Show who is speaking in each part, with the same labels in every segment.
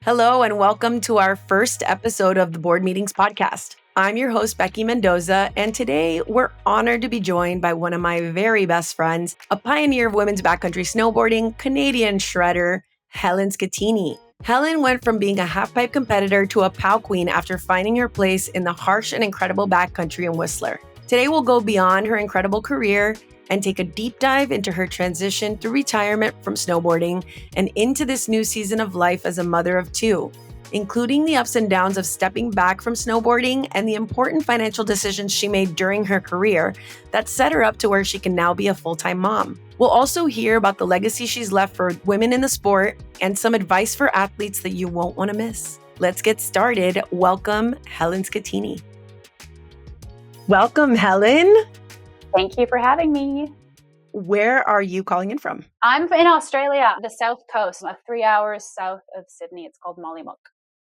Speaker 1: Hello, and welcome to our first episode of the Board Meetings podcast. I'm your host, Becky Mendoza, and today we're honored to be joined by one of my very best friends, a pioneer of women's backcountry snowboarding, Canadian shredder, Helen Schettini. Helen went from being a halfpipe competitor to a POW queen after finding her place in the harsh and incredible backcountry in Whistler. Today we'll go beyond her incredible career and take a deep dive into her transition through retirement from snowboarding and into this new season of life as a mother of two, including the ups and downs of stepping back from snowboarding and the important financial decisions she made during her career that set her up to where she can now be a full-time mom. We'll also hear about the legacy she's left for women in the sport and some advice for athletes that you won't want to miss. Let's get started. Welcome, Helen Schettini. Welcome, Helen.
Speaker 2: Thank you for having me.
Speaker 1: Where are you calling in from?
Speaker 2: I'm in Australia, the south coast, 3 hours south of Sydney. It's called Mollymook.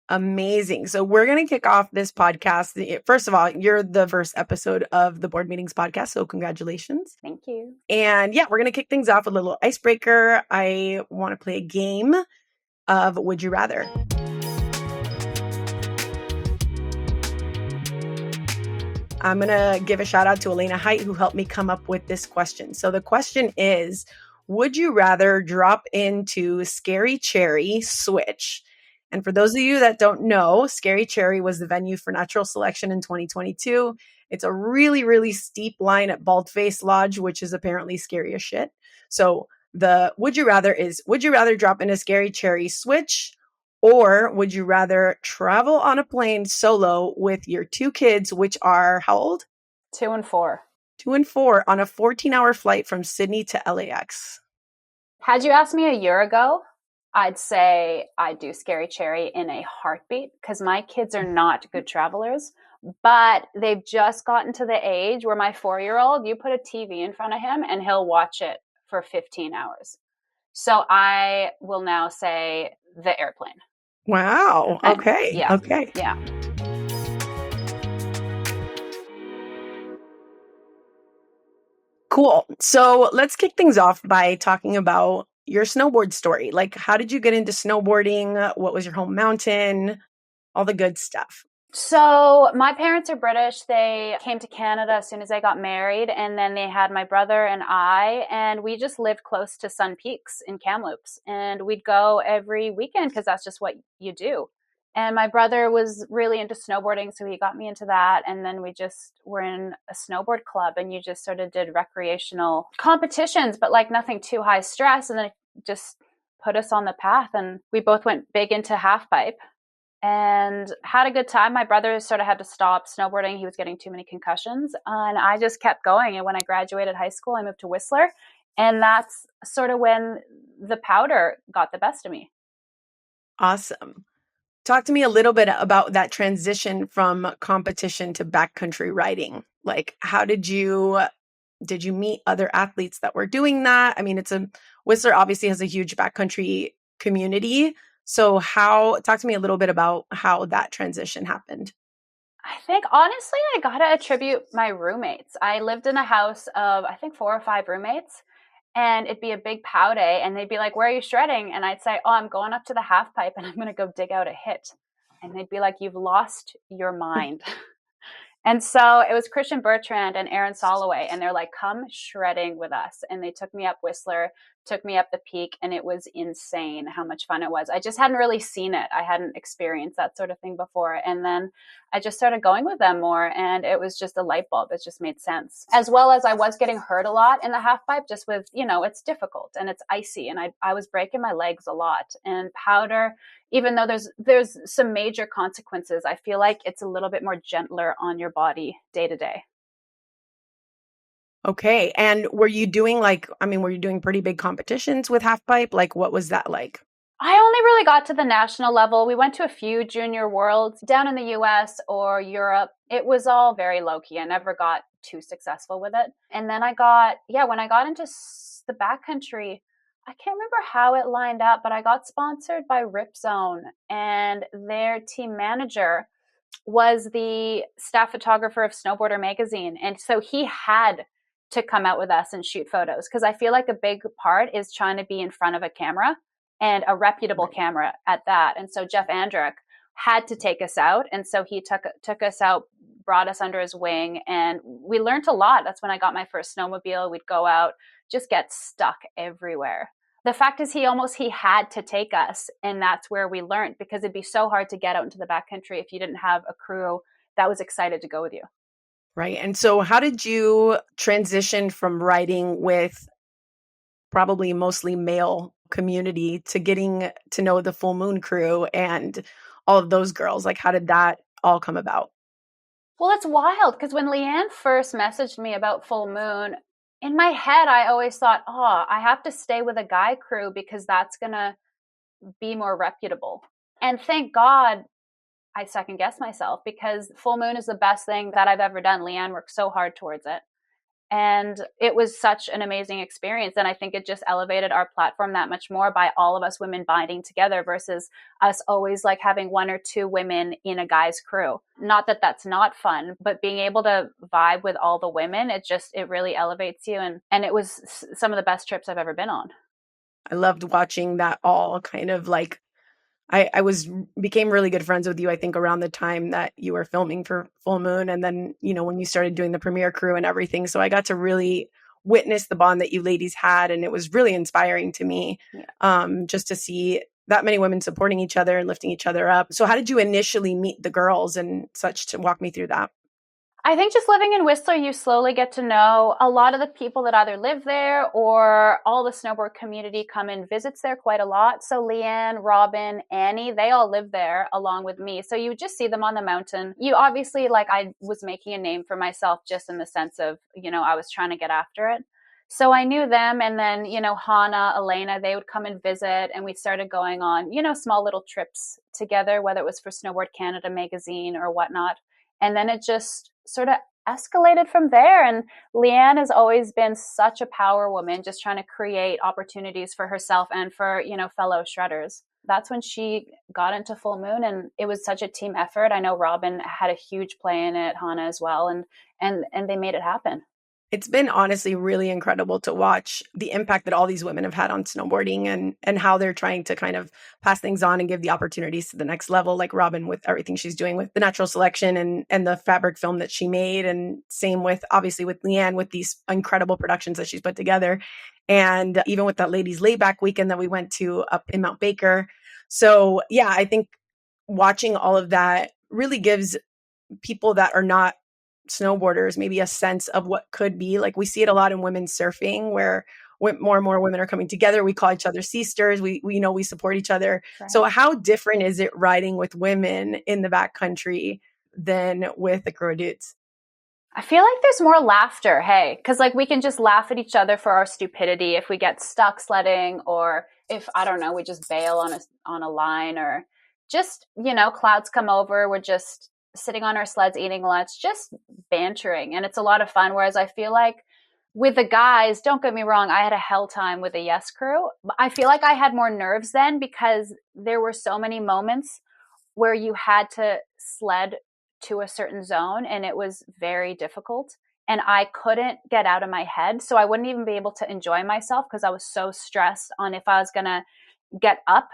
Speaker 1: Amazing. So we're going to kick off this podcast. First of all, you're the first episode of the Board Meetings podcast, so congratulations.
Speaker 2: Thank you.
Speaker 1: And yeah, we're going to kick things off with a little icebreaker. I want to play a game of Would You Rather. I'm going to give a shout out to Elena Height, who helped me come up with this question. So the question is, would you rather drop into Scary Cherry Switch? And for those of you that don't know, Scary Cherry was the venue for natural selection in 2022. It's a really, really steep line at Baldface Lodge, which is apparently scary as shit. So the would you rather is, would you rather drop into Scary Cherry Switch? Or would you rather travel on a plane solo with your two kids, which are how old?
Speaker 2: 2 and 4.
Speaker 1: 2 and 4 on a 14-hour flight from Sydney to LAX.
Speaker 2: Had you asked me a year ago, I'd say I'd do Scary Cherry in a heartbeat because my kids are not good travelers, but they've just gotten to the age where my 4-year-old, you put a TV in front of him and he'll watch it for 15 hours. So I will now say the airplane.
Speaker 1: Wow. Okay.
Speaker 2: Yeah.
Speaker 1: Okay.
Speaker 2: Yeah.
Speaker 1: Cool. So let's kick things off by talking about your snowboard story. Like, how did you get into snowboarding? What was your home mountain? All the good stuff.
Speaker 2: So my parents are British. They came to Canada as soon as I got married, and then they had my brother and I, and we just lived close to Sun Peaks in Kamloops, and we'd go every weekend because that's just what you do. And my brother was really into snowboarding, so he got me into that, and then we just were in a snowboard club, and you just sort of did recreational competitions, but like nothing too high stress, and then it just put us on the path, and we both went big into halfpipe. And had a good time. My brother sort of had to stop snowboarding. He was getting too many concussions. And I just kept going. And when I graduated high school, I moved to Whistler. And that's sort of when the powder got the best of me.
Speaker 1: Awesome. Talk to me a little bit about that transition from competition to backcountry riding. Like, how did you meet other athletes that were doing that? I mean, Whistler obviously has a huge backcountry community. So talk to me a little bit about how that transition happened.
Speaker 2: I think, honestly, I got to attribute my roommates. I lived in a house of, I think, 4 or 5 roommates, and it'd be a big POW day, and they'd be like, where are you shredding? And I'd say, oh, I'm going up to the half pipe, and I'm going to go dig out a hit. And they'd be like, you've lost your mind. And so it was Christian Bertrand and Aaron Soloway, and they're like, come shredding with us. And they took me up Whistler, took me up the peak, and it was insane how much fun it was. I just hadn't really seen it. I hadn't experienced that sort of thing before. And then I just started going with them more, and it was just a light bulb. It just made sense. As well as I was getting hurt a lot in the half pipe, just with, it's difficult and it's icy, and I was breaking my legs a lot. And powder, even though there's some major consequences, I feel like it's a little bit more gentler on your body day to day.
Speaker 1: Okay. And were you doing pretty big competitions with halfpipe? Like, what was that like?
Speaker 2: I only really got to the national level. We went to a few junior worlds down in the US or Europe. It was all very low key. I never got too successful with it. And then when I got into the backcountry, I can't remember how it lined up, but I got sponsored by Ripzone, and their team manager was the staff photographer of Snowboarder magazine. And so he had to come out with us and shoot photos, because I feel like a big part is trying to be in front of a camera and a reputable
Speaker 1: Right.
Speaker 2: camera at that. And so Jeff Andrick had to take us out. And so he took us out, brought us under his wing, and we learned a lot. That's when I got my first snowmobile. We'd go out, just get stuck everywhere. The fact is he had to take us, and that's where we learned, because it'd be so hard to get out into the backcountry if you didn't have a crew that was excited to go with you.
Speaker 1: Right. And so how did you transition from riding with probably mostly male community to getting to know the Full Moon crew and all of those girls? Like, how did that all come about?
Speaker 2: Well, it's wild because when Leanne first messaged me about Full Moon, in my head, I always thought, oh, I have to stay with a guy crew because that's going to be more reputable. And thank God I second guessed myself, because Full Moon is the best thing that I've ever done. Leanne worked so hard towards it. And it was such an amazing experience. And I think it just elevated our platform that much more by all of us women binding together versus us always like having one or two women in a guy's crew. Not that that's not fun, but being able to vibe with all the women, it really elevates you. And it was some of the best trips I've ever been on.
Speaker 1: I loved watching that all kind of like I became really good friends with you, I think, around the time that you were filming for Full Moon. And then, when you started doing the premiere crew and everything. So I got to really witness the bond that you ladies had. And it was really inspiring to me, just to see that many women supporting each other and lifting each other up. So how did you initially meet the girls and such, to walk me through that?
Speaker 2: I think just living in Whistler, you slowly get to know a lot of the people that either live there or all the snowboard community come and visits there quite a lot. So Leanne, Robin, Annie, they all live there along with me. So you just see them on the mountain. You obviously, like, I was making a name for myself just in the sense of, I was trying to get after it. So I knew them. And then, Hannah, Elena, they would come and visit, and we started going on, small little trips together, whether it was for Snowboard Canada magazine or whatnot. And then it just sort of escalated from there. And Leanne has always been such a power woman, just trying to create opportunities for herself and for, fellow shredders. That's when she got into Full Moon, and it was such a team effort. I know Robin had a huge play in it, Hannah as well, and they made it happen.
Speaker 1: It's been honestly really incredible to watch the impact that all these women have had on snowboarding and how they're trying to kind of pass things on and give the opportunities to the next level, like Robin with everything she's doing with the natural selection and the fabric film that she made. And same with, obviously, with Leanne, with these incredible productions that she's put together. And even with that ladies layback weekend that we went to up in Mount Baker. So yeah, I think watching all of that really gives people that are not snowboarders maybe a sense of what could be. Like, we see it a lot in women's surfing, where more and more women are coming together. We call each other sisters. We we support each other.
Speaker 2: Right.
Speaker 1: So how different is it riding with women in the backcountry than with the crew of dudes?
Speaker 2: I feel like there's more laughter, hey, because like we can just laugh at each other for our stupidity if we get stuck sledding, or if, I don't know, we just bail on a line, or just, clouds come over, we're just sitting on our sleds eating lunch, just bantering, and it's a lot of fun. Whereas I feel like with the guys, don't get me wrong, I had a hell time with the Yes crew. I feel like I had more nerves then, because there were so many moments where you had to sled to a certain zone, and it was very difficult, and I couldn't get out of my head. So I wouldn't even be able to enjoy myself because I was so stressed on if I was going to get up.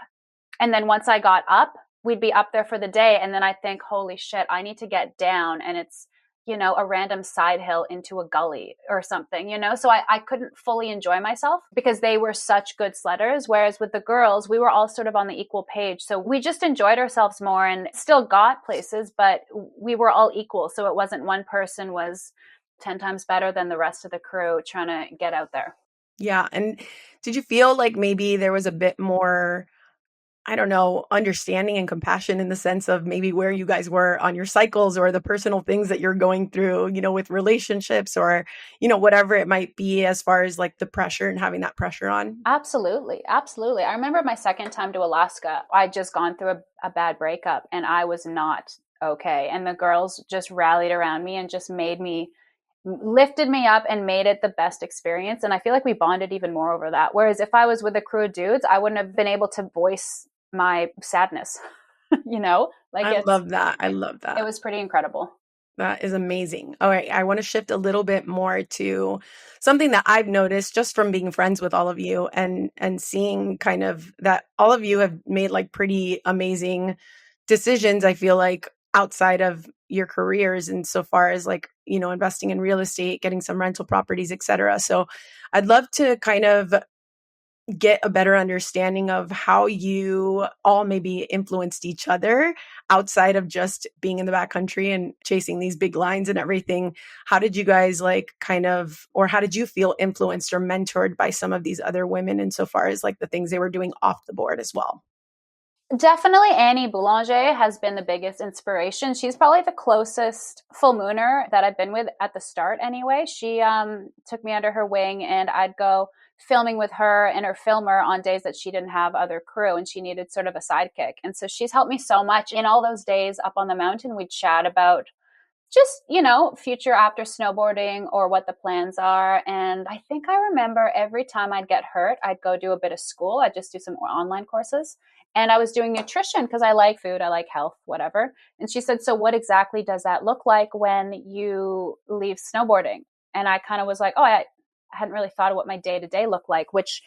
Speaker 2: And then once I got up, we'd be up there for the day. And then I think, holy shit, I need to get down. And it's, a random side hill into a gully or something, So I couldn't fully enjoy myself because they were such good sledders. Whereas with the girls, we were all sort of on the equal page. So we just enjoyed ourselves more and still got places, but we were all equal. So it wasn't one person was 10 times better than the rest of the crew trying to get out there.
Speaker 1: Yeah. And did you feel like maybe there was a bit more, I don't know, understanding and compassion in the sense of maybe where you guys were on your cycles or the personal things that you're going through, with relationships or, whatever it might be, as far as like the pressure and having that pressure on?
Speaker 2: Absolutely. Absolutely. I remember my second time to Alaska, I'd just gone through a bad breakup and I was not okay. And the girls just rallied around me and just lifted me up and made it the best experience. And I feel like we bonded even more over that. Whereas if I was with a crew of dudes, I wouldn't have been able to voice my sadness,
Speaker 1: I love that. I love that.
Speaker 2: It was pretty incredible.
Speaker 1: That is amazing. All right. I want to shift a little bit more to something that I've noticed just from being friends with all of you and seeing kind of that all of you have made like pretty amazing decisions, I feel like, outside of your careers insofar as like, investing in real estate, getting some rental properties, et cetera. So I'd love to kind of get a better understanding of how you all maybe influenced each other outside of just being in the backcountry and chasing these big lines and everything. How did you guys like kind of, or how did you feel influenced or mentored by some of these other women insofar as like the things they were doing off the board as well?
Speaker 2: Definitely Annie Boulanger has been the biggest inspiration. She's probably the closest full mooner that I've been with at the start anyway. She took me under her wing, and I'd go filming with her and her filmer on days that she didn't have other crew and she needed sort of a sidekick. And so she's helped me so much. In all those days up on the mountain, we'd chat about just, future after snowboarding or what the plans are. And I think I remember every time I'd get hurt, I'd go do a bit of school. I'd just do some online courses. And I was doing nutrition because I like food, I like health, whatever. And she said, so what exactly does that look like when you leave snowboarding? And I kind of was like, oh, I hadn't really thought of what my day to day looked like, which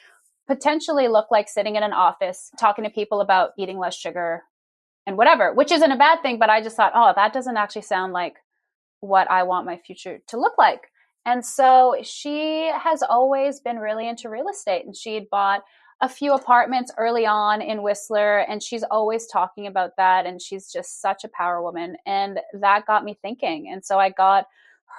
Speaker 2: potentially looked like sitting in an office, talking to people about eating less sugar and whatever, which isn't a bad thing. But I just thought, oh, that doesn't actually sound like what I want my future to look like. And so she has always been really into real estate, and she had bought a few apartments early on in Whistler, and she's always talking about that. And she's just such a power woman. And that got me thinking. And so I got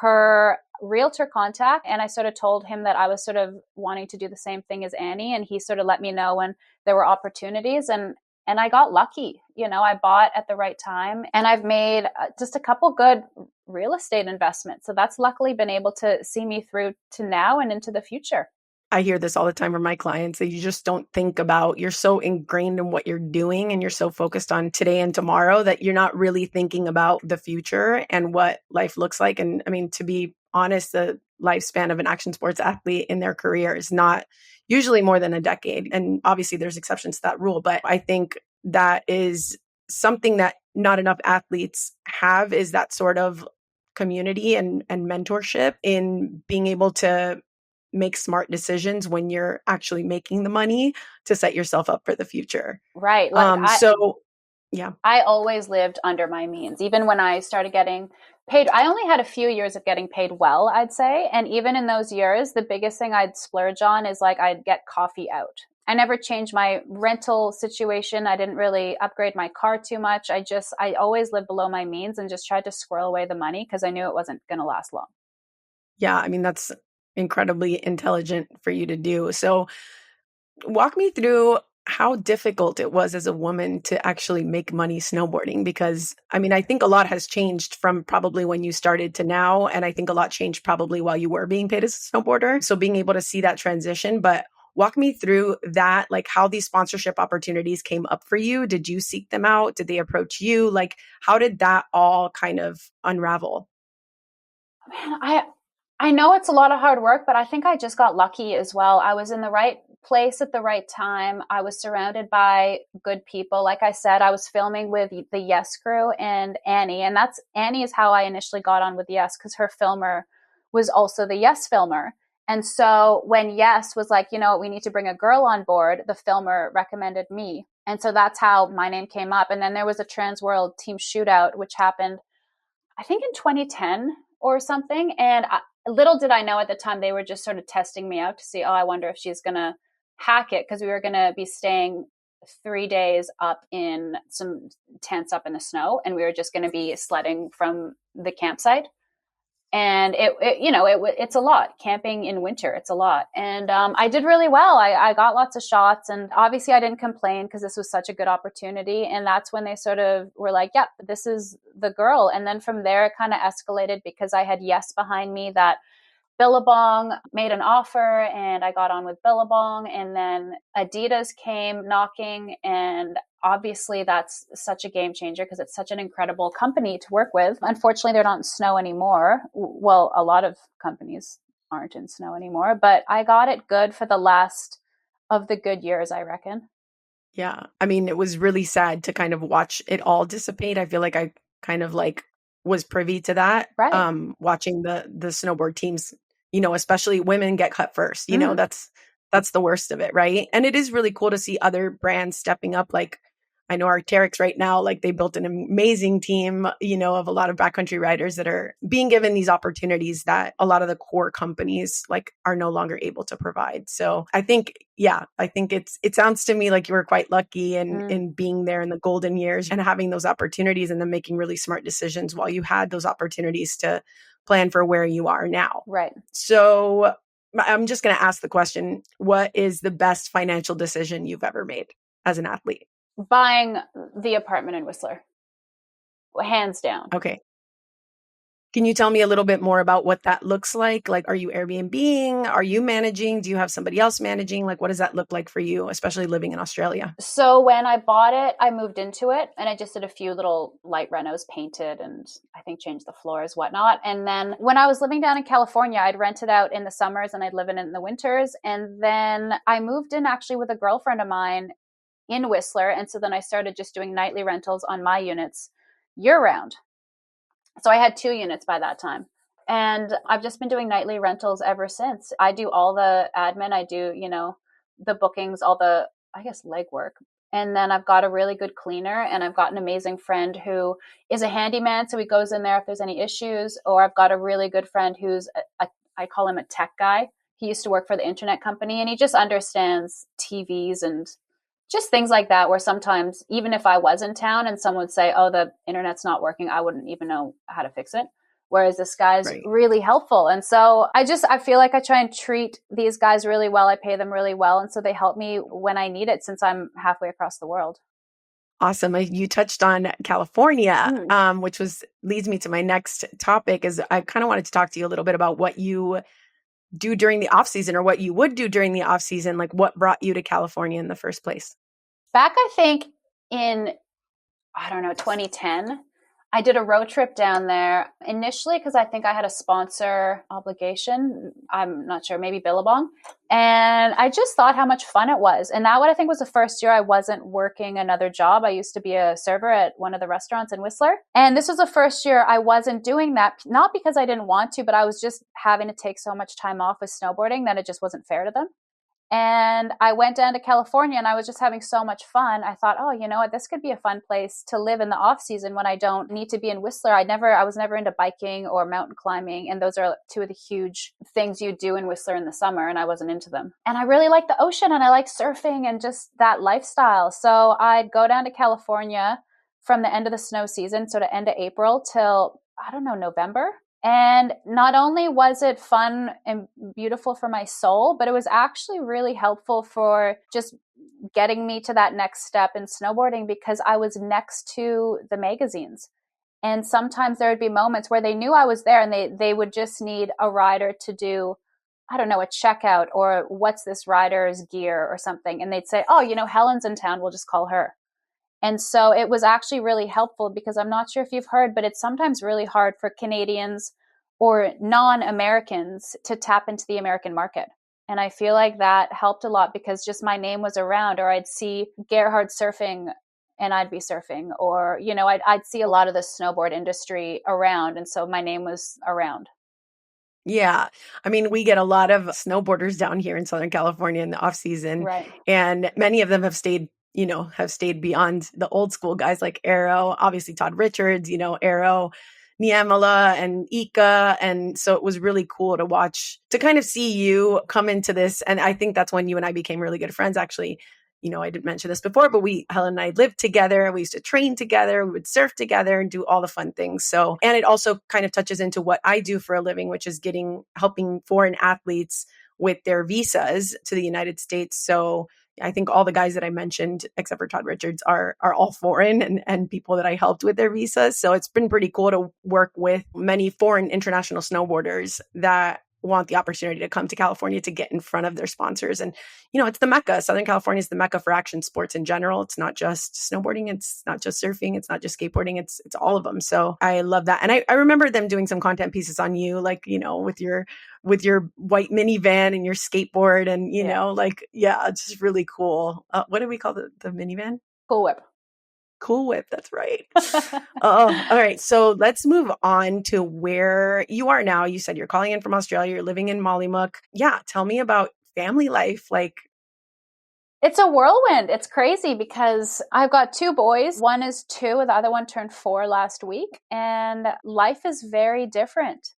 Speaker 2: her realtor contact, and I sort of told him that I was sort of wanting to do the same thing as Annie. And he sort of let me know when there were opportunities. And I got lucky. I bought at the right time, and I've made just a couple good real estate investments. So that's luckily been able to see me through to now and into the future.
Speaker 1: I hear this all the time from my clients that you just don't think about, you're so ingrained in what you're doing and you're so focused on today and tomorrow that you're not really thinking about the future and what life looks like. And I mean, to be honest, the lifespan of an action sports athlete in their career is not usually more than a decade. And obviously there's exceptions to that rule, but I think that is something that not enough athletes have, is that sort of community and mentorship in being able to make smart decisions when you're actually making the money to set yourself up for the future.
Speaker 2: Right.
Speaker 1: Yeah.
Speaker 2: I always lived under my means. Even when I started getting paid, I only had a few years of getting paid well, I'd say. And even in those years, the biggest thing I'd splurge on is like I'd get coffee out. I never changed my rental situation. I didn't really upgrade my car too much. I always lived below my means and just tried to squirrel away the money because I knew it wasn't going to last long.
Speaker 1: Yeah. I mean, that's incredibly intelligent for you to do. So walk me through how difficult it was as a woman to actually make money snowboarding. Because I mean, I think a lot has changed from probably when you started to now. And I think a lot changed probably while you were being paid as a snowboarder. So being able to see that transition, but walk me through that, like how these sponsorship opportunities came up for you. Did you seek them out? Did they approach you? Like, how did that all kind of unravel?
Speaker 2: Man, I know it's a lot of hard work, but I think I just got lucky as well. I was in the right place at the right time. I was surrounded by good people. Like I said, I was filming with the Yes crew and Annie. And Annie is how I initially got on with Yes, because her filmer was also the Yes filmer. And so when Yes was like, we need to bring a girl on board, the filmer recommended me. And so that's how my name came up. And then there was a Trans World Team Shootout, which happened, I think, in 2010 or something. And little did I know at the time, they were just sort of testing me out to see, I wonder if she's going to hack it, because we were going to be staying 3 days up in some tents up in the snow, and we were just going to be sledding from the campsite. And it's a lot. Camping in winter, it's a lot. And I did really well. I got lots of shots, and obviously I didn't complain because this was such a good opportunity. And that's when they sort of were like, yep, this is the girl. And then from there, it kind of escalated because I had Yes behind me, that Billabong made an offer, and I got on with Billabong. And then Adidas came knocking, and obviously that's such a game changer because it's such an incredible company to work with. Unfortunately, they're not in snow anymore. Well, a lot of companies aren't in snow anymore, but I got it good for the last of the good years, I reckon.
Speaker 1: Yeah. I mean, it was really sad to kind of watch it all dissipate. I feel like I kind of like was privy to that,
Speaker 2: Right.
Speaker 1: watching the snowboard teams, especially women get cut first,
Speaker 2: Mm.
Speaker 1: that's the worst of it. Right. And it is really cool to see other brands stepping up. Like I know Arc'teryx right now, like they built an amazing team, of a lot of backcountry riders that are being given these opportunities that a lot of the core companies like are no longer able to provide. So I think, it sounds to me like you were quite lucky in being there in the golden years and having those opportunities and then making really smart decisions while you had those opportunities to plan for where you are now.
Speaker 2: Right.
Speaker 1: So I'm just going to ask the question, what is the best financial decision you've ever made as an athlete?
Speaker 2: Buying the apartment in Whistler. Hands down.
Speaker 1: Okay. Can you tell me a little bit more about what that looks like? Like, are you Airbnb-ing? Are you managing? Do you have somebody else managing? Like, what does that look like for you, especially living in Australia?
Speaker 2: So when I bought it, I moved into it and I just did a few little light renos, painted, and I think changed the floors, whatnot. And then when I was living down in California, I'd rent it out in the summers and I'd live in it in the winters. And then I moved in actually with a girlfriend of mine in Whistler. And so then I started just doing nightly rentals on my units year round. So I had 2 units by that time. And I've just been doing nightly rentals ever since. I do all the admin. I do, the bookings, all the, I guess, legwork. And then I've got a really good cleaner and I've got an amazing friend who is a handyman. So he goes in there if there's any issues. Or I've got a really good friend who's, I call him a tech guy. He used to work for the internet company and he just understands TVs and just things like that, where sometimes even if I was in town and someone would say, oh, the internet's not working, I wouldn't even know how to fix it. Whereas this guy's
Speaker 1: Right.
Speaker 2: really helpful. And so I feel like I try and treat these guys really well. I pay them really well. And so they help me when I need it since I'm halfway across the world.
Speaker 1: Awesome. You touched on California, which leads me to my next topic is I kind of wanted to talk to you a little bit about what you do during the off season or what you would do during the off season. Like what brought you to California in the first place?
Speaker 2: Back, I think in, 2010, I did a road trip down there initially because I think I had a sponsor obligation. I'm not sure, maybe Billabong. And I just thought how much fun it was. And that what I think was the first year I wasn't working another job. I used to be a server at one of the restaurants in Whistler. And this was the first year I wasn't doing that, not because I didn't want to, but I was just having to take so much time off with snowboarding that it just wasn't fair to them. And I went down to California and I was just having so much fun. I thought, oh, you know what? This could be a fun place to live in the off season when I don't need to be in Whistler. I was never into biking or mountain climbing. And those are 2 of the huge things you do in Whistler in the summer. And I wasn't into them. And I really like the ocean and I like surfing and just that lifestyle. So I'd go down to California from the end of the snow season. So to end of April till, November. And not only was it fun and beautiful for my soul, but it was actually really helpful for just getting me to that next step in snowboarding because I was next to the magazines. And sometimes there would be moments where they knew I was there and they would just need a rider to do, a checkout or what's this rider's gear or something. And they'd say, oh, Helen's in town, we'll just call her. And so it was actually really helpful because I'm not sure if you've heard, but it's sometimes really hard for Canadians or non-Americans to tap into the American market. And I feel like that helped a lot because just my name was around, or I'd see Gerhard surfing and I'd be surfing, or, I'd see a lot of the snowboard industry around. And so my name was around.
Speaker 1: Yeah. I mean, we get a lot of snowboarders down here in Southern California in the off season,
Speaker 2: Right.
Speaker 1: and many of them have stayed beyond the old school guys like Arrow, obviously Todd Richards, Arrow, Niemela and Ika. And so it was really cool to kind of see you come into this. And I think that's when you and I became really good friends, actually. I didn't mention this before, but Helen and I lived together. We used to train together. We would surf together and do all the fun things. So, and it also kind of touches into what I do for a living, which is helping foreign athletes with their visas to the United States. So I think all the guys that I mentioned, except for Todd Richards, are all foreign and people that I helped with their visas. So it's been pretty cool to work with many foreign international snowboarders that want the opportunity to come to California to get in front of their sponsors. And, it's the Mecca. Southern California is the Mecca for action sports in general. It's not just snowboarding. It's not just surfing. It's not just skateboarding. It's all of them. So I love that. And I remember them doing some content pieces on you, like, with your white minivan and your skateboard and, it's just really cool. What do we call the minivan?
Speaker 2: Cool Whip.
Speaker 1: Cool Whip. That's right. Oh, all right. So let's move on to where you are now. You said you're calling in from Australia. You're living in Mollymook. Yeah. Tell me about family life. Like,
Speaker 2: It's a whirlwind. It's crazy because I've got two boys. One is 2, the other one turned 4 last week. And life is very different,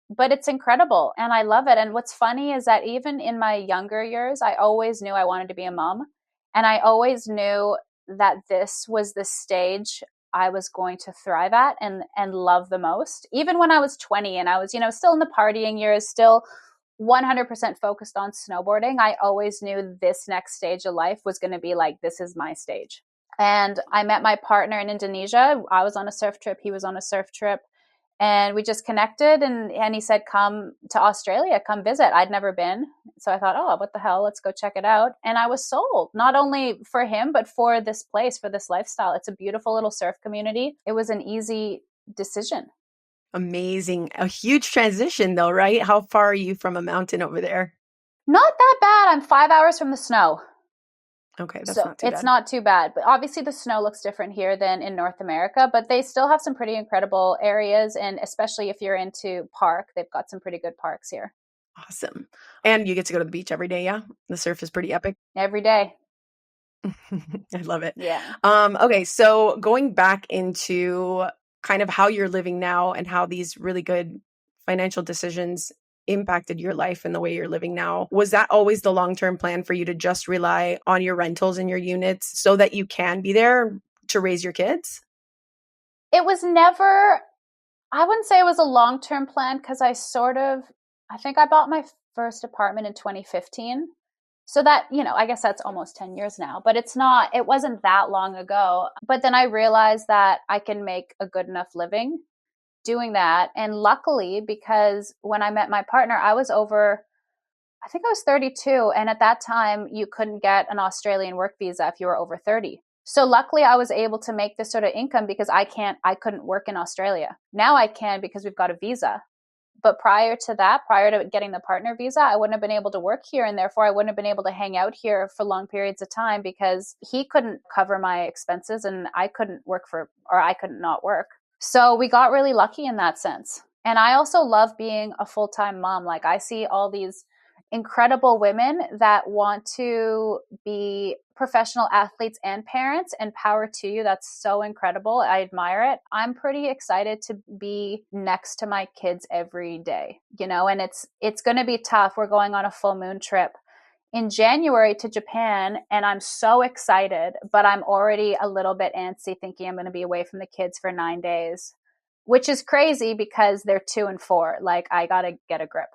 Speaker 2: but it's incredible. And I love it. And what's funny is that even in my younger years, I always knew I wanted to be a mom. And I always knew that this was the stage I was going to thrive at and love the most. Even when I was 20 and I was, still in the partying years, still 100% focused on snowboarding, I always knew this next stage of life was going to be like, this is my stage. And I met my partner in Indonesia. I was on a surf trip. He was on a surf trip. And we just connected and he said, come to Australia, come visit. I'd never been. So I thought, oh, what the hell? Let's go check it out. And I was sold, not only for him, but for this place, for this lifestyle. It's a beautiful little surf community. It was an easy decision.
Speaker 1: amazing. A huge transition though, right? How far are you from a mountain over there?
Speaker 2: Not that bad. I'm 5 hours from the snow.
Speaker 1: Okay, that's
Speaker 2: So
Speaker 1: not too bad.
Speaker 2: it's not too bad. But obviously the snow looks different here than in North America, but they still have some pretty incredible areas. And especially if you're into park, they've got some pretty good parks here.
Speaker 1: Awesome. And you get to go to the beach every day, yeah? The surf is pretty epic.
Speaker 2: Every day.
Speaker 1: I love it.
Speaker 2: Yeah.
Speaker 1: Okay, so going back into kind of how you're living now and how these really good financial decisions impacted your life and the way you're living now. Was that always the long-term plan for you to just rely on your rentals and your units so that you can be there to raise your kids?
Speaker 2: It was never, I wouldn't say it was a long-term plan because I think I bought my first apartment in 2015. So that, I guess that's almost 10 years now, but it wasn't that long ago. But then I realized that I can make a good enough living doing that. And luckily, because when I met my partner, I think I was 32. And at that time, you couldn't get an Australian work visa if you were over 30. So luckily, I was able to make this sort of income because I couldn't work in Australia. Now I can because we've got a visa. But prior to getting the partner visa, I wouldn't have been able to work here. And therefore, I wouldn't have been able to hang out here for long periods of time because he couldn't cover my expenses and I couldn't I couldn't not work. So we got really lucky in that sense. And I also love being a full-time mom. Like I see all these incredible women that want to be professional athletes and parents, and power to you. That's so incredible. I admire it. I'm pretty excited to be next to my kids every day, and it's going to be tough. We're going on a full moon trip in January to Japan, and I'm so excited, but I'm already a little bit antsy thinking I'm going to be away from the kids for 9 days, which is crazy because they're 2 and 4. Like I got to get a grip.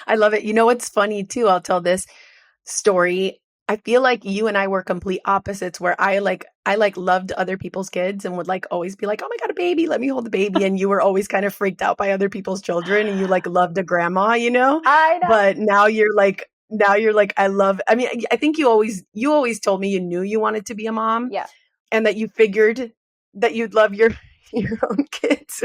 Speaker 1: I love it. You know what's funny too? I'll tell this story. I feel like you and I were complete opposites where I loved other people's kids and would always be like, oh my God, a baby, let me hold the baby. And you were always kind of freaked out by other people's children and you loved a grandma,
Speaker 2: I know.
Speaker 1: But now you're like, I think you always told me you knew you wanted to be a mom.
Speaker 2: Yeah.
Speaker 1: And that you figured that you'd love your own kids.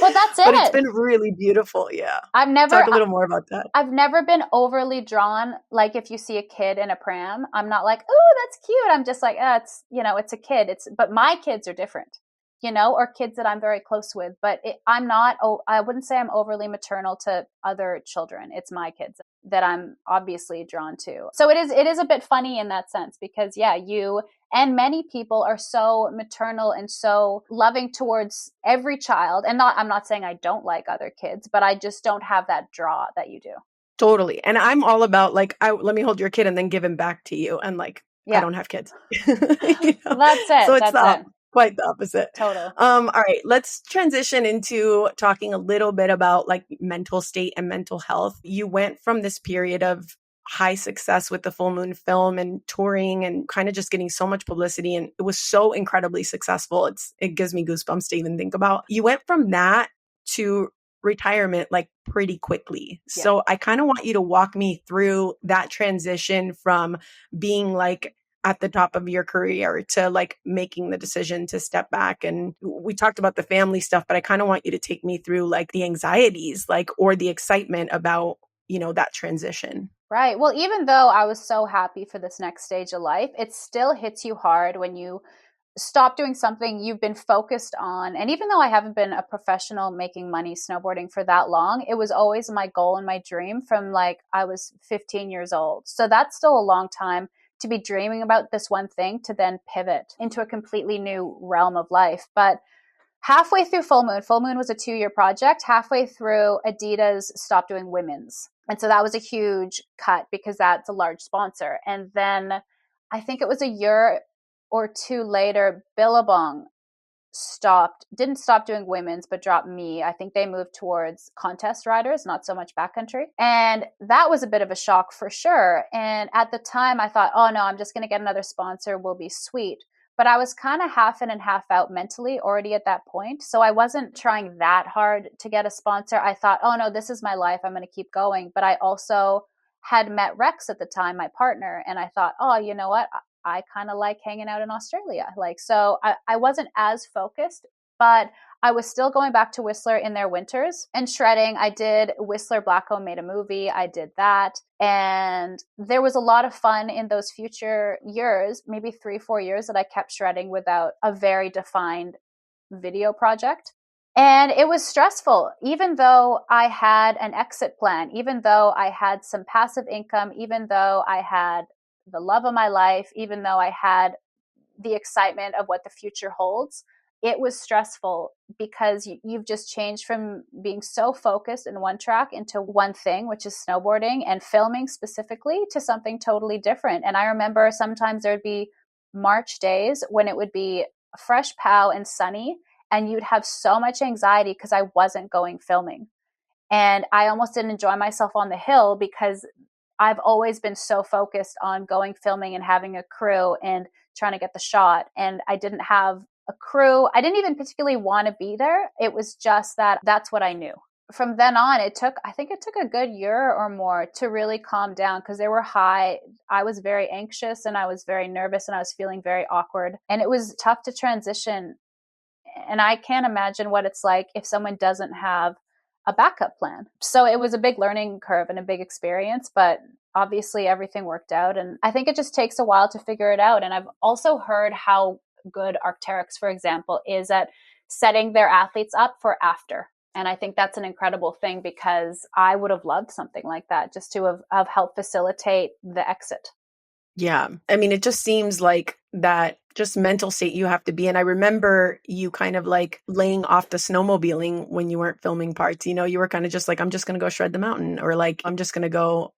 Speaker 2: Well, that's it.
Speaker 1: But it's been really beautiful. Yeah. Talk a little more about that.
Speaker 2: I've never been overly drawn. Like if you see a kid in a pram, I'm not like, oh, that's cute. I'm just like, it's a kid. But my kids are different, or kids that I'm very close with, but I wouldn't say I'm overly maternal to other children. It's my kids that I'm obviously drawn to. So it is a bit funny in that sense because you and many people are so maternal and so loving towards every child. And I'm not saying I don't like other kids, but I just don't have that draw that you do.
Speaker 1: Totally. And I'm all about let me hold your kid and then give him back to you. And I don't have kids.
Speaker 2: That's it.
Speaker 1: So it's quite the opposite.
Speaker 2: Total.
Speaker 1: All right. Let's transition into talking a little bit about mental state and mental health. You went from this period of high success with the full moon film and touring and kind of just getting so much publicity. And it was so incredibly successful. It gives me goosebumps to even think about. You went from that to retirement pretty quickly. Yeah. So I kind of want you to walk me through that transition from being at the top of your career to making the decision to step back. And we talked about the family stuff, but I kind of want you to take me through the anxieties or the excitement about, that transition.
Speaker 2: Right. Well, even though I was so happy for this next stage of life, it still hits you hard when you stop doing something you've been focused on. And even though I haven't been a professional making money snowboarding for that long, it was always my goal and my dream from like I was 15 years old. So that's still a long time to be dreaming about this one thing to then pivot into a completely new realm of life. But halfway through Full Moon was a 2-year project. Halfway through, Adidas stopped doing women's. And so that was a huge cut because that's a large sponsor. And then I think it was a year or two later, Billabong didn't stop doing women's, but dropped me. I think they moved towards contest riders, not so much backcountry. And that was a bit of a shock for sure. And at the time I thought, oh no, I'm just going to get another sponsor, will be sweet. But I was kind of half in and half out mentally already at that point. So I wasn't trying that hard to get a sponsor. I thought, oh no, this is my life. I'm going to keep going. But I also had met Rex at the time, my partner. And I thought, oh, you know what? I kind of like hanging out in Australia. So I wasn't as focused, but I was still going back to Whistler in their winters and shredding. I did Whistler Blackcomb made a movie. I did that. And there was a lot of fun in those future years, maybe 3-4 years that I kept shredding without a very defined video project. And it was stressful, even though I had an exit plan, even though I had some passive income, even though I had the love of my life, even though I had the excitement of what the future holds. It was stressful because you've just changed from being so focused in one track into one thing, which is snowboarding and filming specifically, to something totally different. And I remember sometimes there'd be March days when it would be fresh pow and sunny, and you'd have so much anxiety because I wasn't going filming. And I almost didn't enjoy myself on the hill because I've always been so focused on going filming and having a crew and trying to get the shot. And I didn't have a crew. I didn't even particularly want to be there. It was just that that's what I knew. From then on, I think it took a good year or more to really calm down because they were high. I was very anxious and I was very nervous and I was feeling very awkward. And it was tough to transition. And I can't imagine what it's like if someone doesn't have a backup plan. So it was a big learning curve and a big experience, but obviously everything worked out. And I think it just takes a while to figure it out. And I've also heard how good Arc'teryx, for example, is at setting their athletes up for after. And I think that's an incredible thing because I would have loved something like that just to have helped facilitate the exit.
Speaker 1: Yeah. I mean, it just seems like that just mental state you have to be in. I remember you kind of like laying off the snowmobiling when you weren't filming parts. You know, you were kind of just like, I'm just going to go shred the mountain, or like, I'm just going to go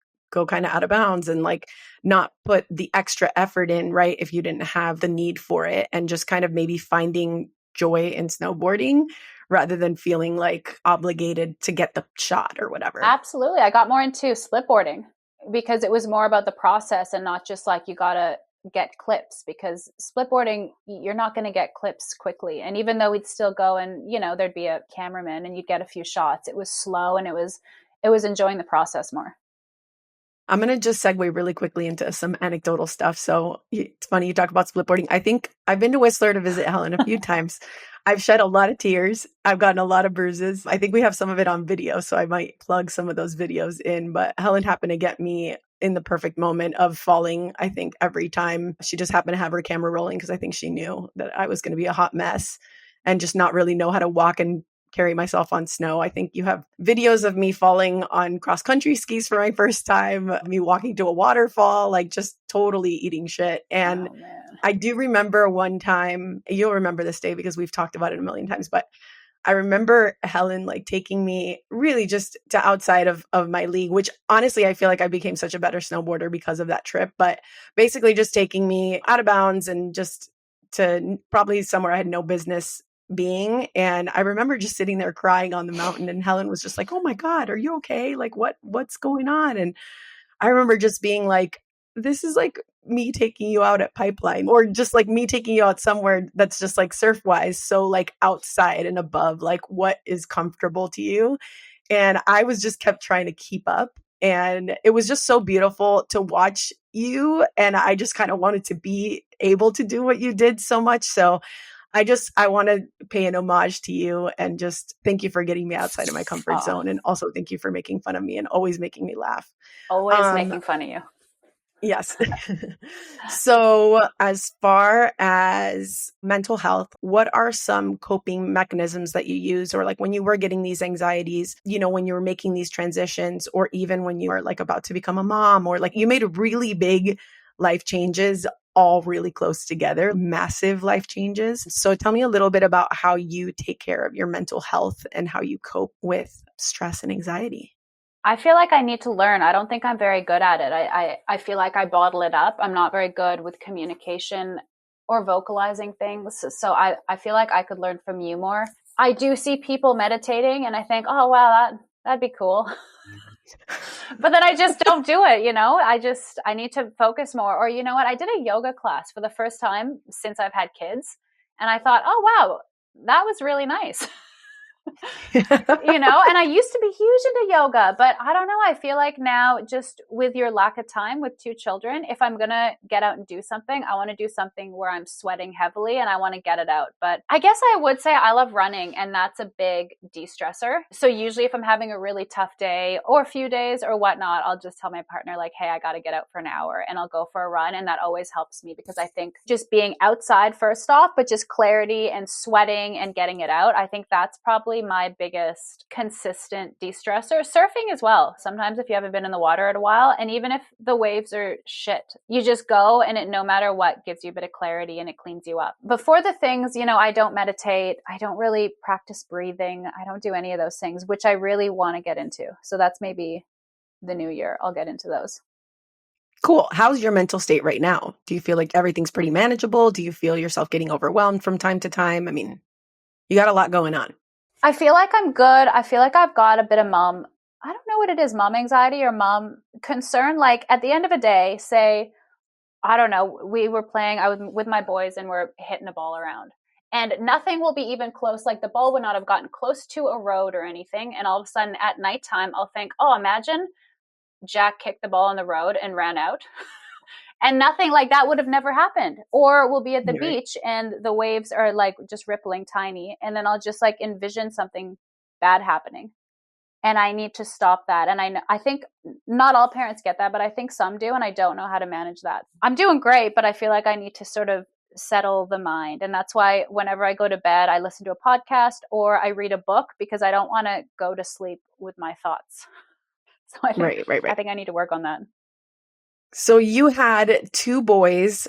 Speaker 1: kind of out of bounds and like not put the extra effort in, right? If you didn't have the need for it, and just kind of maybe finding joy in snowboarding rather than feeling like obligated to get the shot or whatever.
Speaker 2: Absolutely. I got more into splitboarding because it was more about the process and not just like you got to get clips, because splitboarding, you're not going to get clips quickly. And even though we'd still go and, you know, there'd be a cameraman and you'd get a few shots, it was slow and it was enjoying the process more.
Speaker 1: I'm going to just segue really quickly into some anecdotal stuff. So it's funny you talk about splitboarding. I think I've been to Whistler to visit Helen a few times. I've shed a lot of tears. I've gotten a lot of bruises. I think we have some of it on video, so I might plug some of those videos in. But Helen happened to get me in the perfect moment of falling, I think, every time. She just happened to have her camera rolling because I think she knew that I was going to be a hot mess and just not really know how to walk and carry myself on snow. I think you have videos of me falling on cross country skis for my first time, me walking to a waterfall, like just totally eating shit. And I do remember one time, you'll remember this day because we've talked about it a million times, but I remember Helen like taking me really just to outside of my league, which honestly, I feel like I became such a better snowboarder because of that trip, but basically just taking me out of bounds and just to probably somewhere I had no business being. And I remember just sitting there crying on the mountain, and Helen was just like, "Oh my God, are you okay? Like what's going on?" And I remember just being like, this is like me taking you out at Pipeline, or just like me taking you out somewhere that's just like surf wise. So like outside and above, like what is comfortable to you. And I was just kept trying to keep up. And it was just so beautiful to watch you. And I just kind of wanted to be able to do what you did so much. So I want to pay an homage to you and just thank you for getting me outside of my comfort zone. And also thank you for making fun of me and always making me laugh.
Speaker 2: Always making fun of you.
Speaker 1: Yes. So as far as mental health, what are some coping mechanisms that you use, or like when you were getting these anxieties, when you were making these transitions, or even when you are like about to become a mom, or like you made really big life changes all really close together, massive life changes. So tell me a little bit about how you take care of your mental health and how you cope with stress and anxiety.
Speaker 2: I feel like I need to learn. I don't think I'm very good at it. I feel like I bottle it up. I'm not very good with communication or vocalizing things. So I feel like I could learn from you more. I do see people meditating and I think, oh, wow, that'd be cool. But then I just don't do it, I need to focus more. Or you know what? I did a yoga class for the first time since I've had kids. And I thought, oh, wow, that was really nice. And I used to be huge into yoga, but I don't know. I feel like now, just with your lack of time with 2 children, if I'm going to get out and do something, I want to do something where I'm sweating heavily and I want to get it out. But I guess I would say I love running, and that's a big de-stressor. So usually if I'm having a really tough day or a few days or whatnot, I'll just tell my partner like, hey, I got to get out for an hour, and I'll go for a run. And that always helps me, because I think just being outside first off, but just clarity and sweating and getting it out, I think that's probably my biggest consistent de-stressor. Surfing as well. Sometimes if you haven't been in the water in a while, and even if the waves are shit, you just go, and it, no matter what, gives you a bit of clarity and it cleans you up. Before the things, I don't meditate. I don't really practice breathing. I don't do any of those things, which I really want to get into. So that's maybe the new year. I'll get into those.
Speaker 1: Cool. How's your mental state right now? Do you feel like everything's pretty manageable? Do you feel yourself getting overwhelmed from time to time? I mean, you got a lot going on.
Speaker 2: I feel like I'm good. I feel like I've got a bit of mom, I don't know what it is, mom anxiety or mom concern. Like at the end of a day, say, I don't know, we were playing, I was with my boys and we're hitting a ball around. And nothing will be even close. Like the ball would not have gotten close to a road or anything. And all of a sudden at nighttime, I'll think, oh, imagine Jack kicked the ball on the road and ran out. And nothing like that would have never happened. Or we'll be at the beach and the waves are like just rippling tiny. And then I'll just like envision something bad happening. And I need to stop that. And I think not all parents get that, but I think some do. And I don't know how to manage that. I'm doing great, but I feel like I need to sort of settle the mind. And that's why whenever I go to bed, I listen to a podcast or I read a book, because I don't want to go to sleep with my thoughts. So I think, I think I need to work on that.
Speaker 1: So you had 2 boys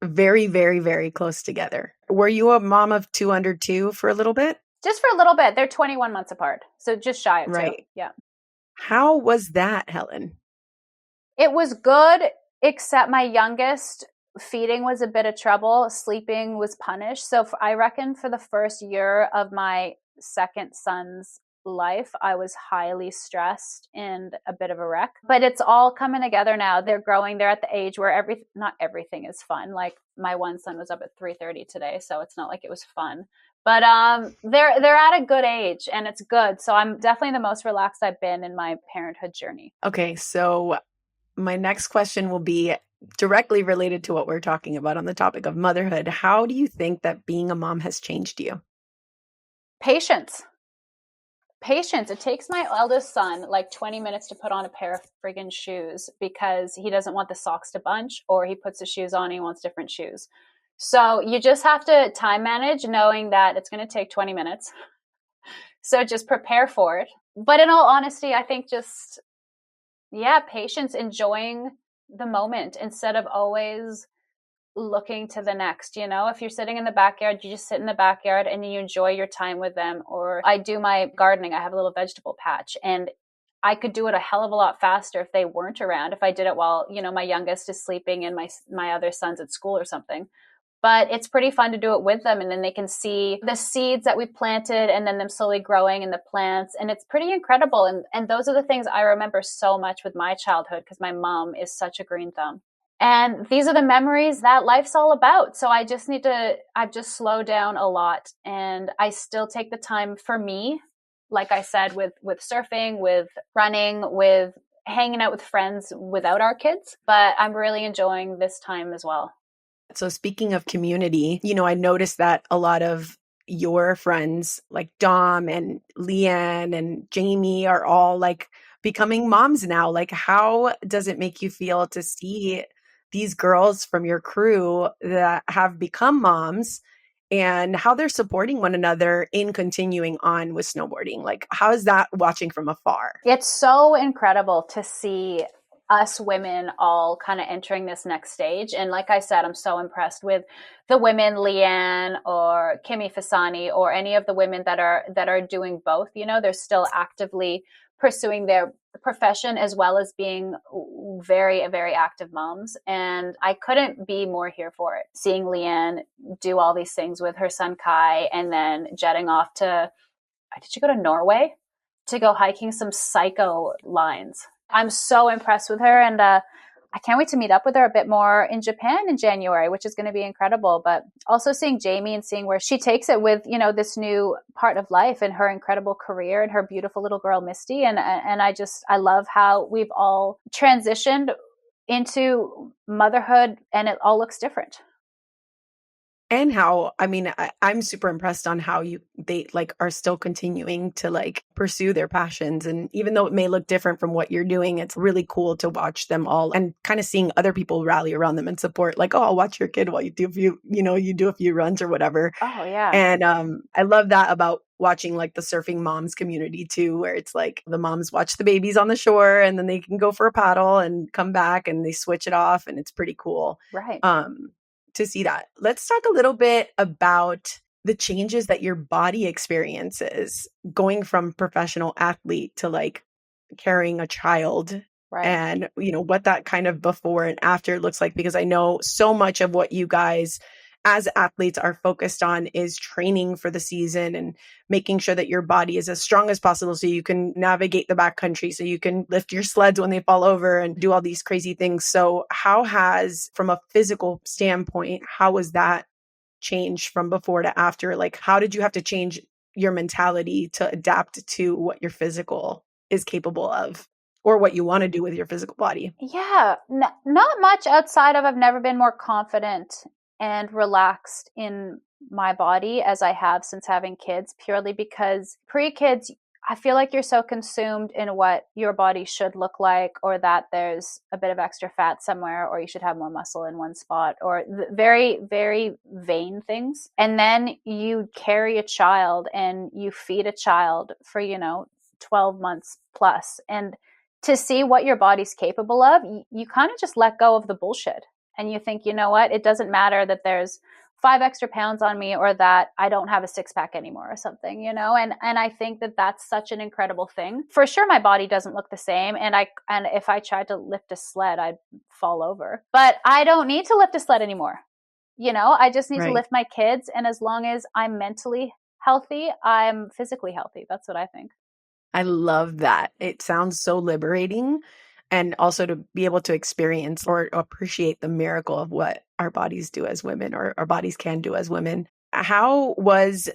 Speaker 1: very, very, very close together. Were you a mom of 2 under 2 for a little bit?
Speaker 2: Just for a little bit. They're 21 months apart. So just shy of 2. Yeah.
Speaker 1: How was that, Helen?
Speaker 2: It was good, except my youngest, feeding was a bit of trouble. Sleeping was punished. So I reckon for the first year of my second son's life, I was highly stressed and a bit of a wreck. But it's all coming together now. They're growing. They're at the age where not everything is fun. Like my one son was up at 3:30 today, so it's not like it was fun. But they're at a good age and it's good. So I'm definitely the most relaxed I've been in my parenthood journey.
Speaker 1: Okay, so my next question will be directly related to what we're talking about on the topic of motherhood. How do you think that being a mom has changed you?
Speaker 2: Patience. It takes my eldest son like 20 minutes to put on a pair of friggin' shoes because he doesn't want the socks to bunch, or he puts the shoes on and he wants different shoes. So you just have to time manage, knowing that it's going to take 20 minutes. So just prepare for it. But in all honesty, I think just, patience, enjoying the moment instead of always looking to the next. If you're sitting in the backyard, you just sit in the backyard and you enjoy your time with them. Or I do my gardening. I have a little vegetable patch, and I could do it a hell of a lot faster if they weren't around, if I did it while, my youngest is sleeping and my other son's at school or something. But it's pretty fun to do it with them. And then they can see the seeds that we planted and then them slowly growing in the plants. And it's pretty incredible. And those are the things I remember so much with my childhood, because my mom is such a green thumb. And these are the memories that life's all about. So I've just slowed down a lot, and I still take the time for me, like I said, with surfing, with running, with hanging out with friends without our kids. But I'm really enjoying this time as well.
Speaker 1: So speaking of community, I noticed that a lot of your friends like Dom and Leanne and Jamie are all like becoming moms now. Like, how does it make you feel to see these girls from your crew that have become moms and how they're supporting one another in continuing on with snowboarding? Like, how is that watching from afar?
Speaker 2: It's so incredible to see us women all kind of entering this next stage. And like I said, I'm so impressed with the women, Leanne or Kimmy Fasani, or any of the women that are doing both. They're still actively pursuing their profession as well as being very, very active moms. And I couldn't be more here for it. Seeing Leanne do all these things with her son Kai, and then jetting off to, did you go to Norway to go hiking some psycho lines? I'm so impressed with her, and I can't wait to meet up with her a bit more in Japan in January, which is going to be incredible. But also seeing Jamie and seeing where she takes it with, this new part of life and her incredible career and her beautiful little girl, Misty. And I love how we've all transitioned into motherhood and it all looks different.
Speaker 1: And how, I'm super impressed on how they like are still continuing to like pursue their passions. And even though it may look different from what you're doing, it's really cool to watch them all and kind of seeing other people rally around them and support, like, oh, I'll watch your kid while you do a few runs or whatever.
Speaker 2: Oh yeah.
Speaker 1: And I love that about watching like the surfing moms community too, where it's like the moms watch the babies on the shore and then they can go for a paddle and come back and they switch it off. And it's pretty cool.
Speaker 2: Right.
Speaker 1: To see that. Let's talk a little bit about the changes that your body experiences going from professional athlete to like carrying a child.
Speaker 2: Right.
Speaker 1: And, what that kind of before and after looks like, because I know so much of what you guys as athletes are focused on is training for the season and making sure that your body is as strong as possible so you can navigate the backcountry, so you can lift your sleds when they fall over and do all these crazy things. So how has, from a physical standpoint, how was that changed from before to after? Like, how did you have to change your mentality to adapt to what your physical is capable of or what you want to do with your physical body?
Speaker 2: Yeah, not much outside of I've never been more confident and relaxed in my body as I have since having kids, purely because pre-kids, I feel like you're so consumed in what your body should look like, or that there's a bit of extra fat somewhere, or you should have more muscle in one spot, or very, very vain things. And then you carry a child and you feed a child for, 12 months plus. And to see what your body's capable of, you kind of just let go of the bullshit. And you think, you know what, it doesn't matter that there's 5 extra pounds on me or that I don't have a 6-pack anymore or something, and I think that that's such an incredible thing. For sure, my body doesn't look the same. And if I tried to lift a sled, I'd fall over. But I don't need to lift a sled anymore. I just need to lift my kids. And as long as I'm mentally healthy, I'm physically healthy. That's what I think.
Speaker 1: I love that. It sounds so liberating. And also to be able to experience or appreciate the miracle of what our bodies do as women, or our bodies can do as women. How was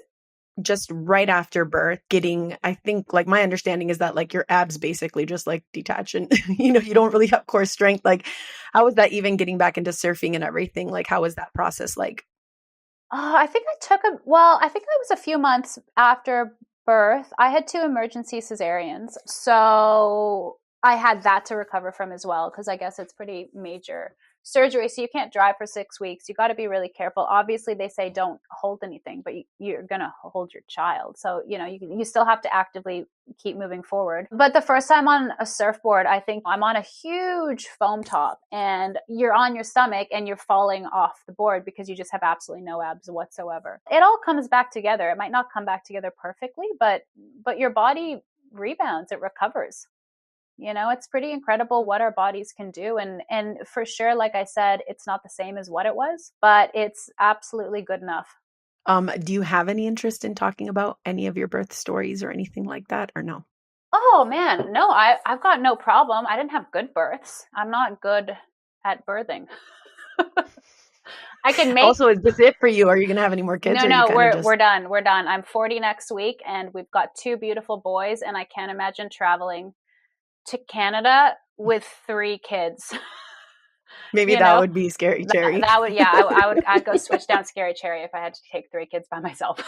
Speaker 1: just right after birth I think like my understanding is that like your abs basically just like detach and, you don't really have core strength. Like, how was that even getting back into surfing and everything? Like, how was that process like?
Speaker 2: I think that was a few months after birth. I had 2 emergency cesareans. So I had that to recover from as well, because I guess it's pretty major surgery. So you can't drive for 6 weeks. You got to be really careful. Obviously, they say don't hold anything, but you're going to hold your child. So, you still have to actively keep moving forward. But the first time on a surfboard, I think I'm on a huge foam top and you're on your stomach and you're falling off the board because you just have absolutely no abs whatsoever. It all comes back together. It might not come back together perfectly, but your body rebounds, it recovers. It's pretty incredible what our bodies can do. And for sure, like I said, it's not the same as what it was, but it's absolutely good enough.
Speaker 1: Do you have any interest in talking about any of your birth stories or anything like that, or no?
Speaker 2: Oh man, no, I've got no problem. I didn't have good births. I'm not good at birthing. I can make.
Speaker 1: Also, is this it for you? Are you going to have any more kids?
Speaker 2: No, we're done. We're done. I'm 40 next week and we've got 2 beautiful boys, and I can't imagine traveling to Canada with 3 kids.
Speaker 1: Maybe
Speaker 2: you
Speaker 1: that
Speaker 2: know,
Speaker 1: would be scary cherry.
Speaker 2: that would, yeah, I'd go switch down scary cherry if I had to take 3 kids by myself.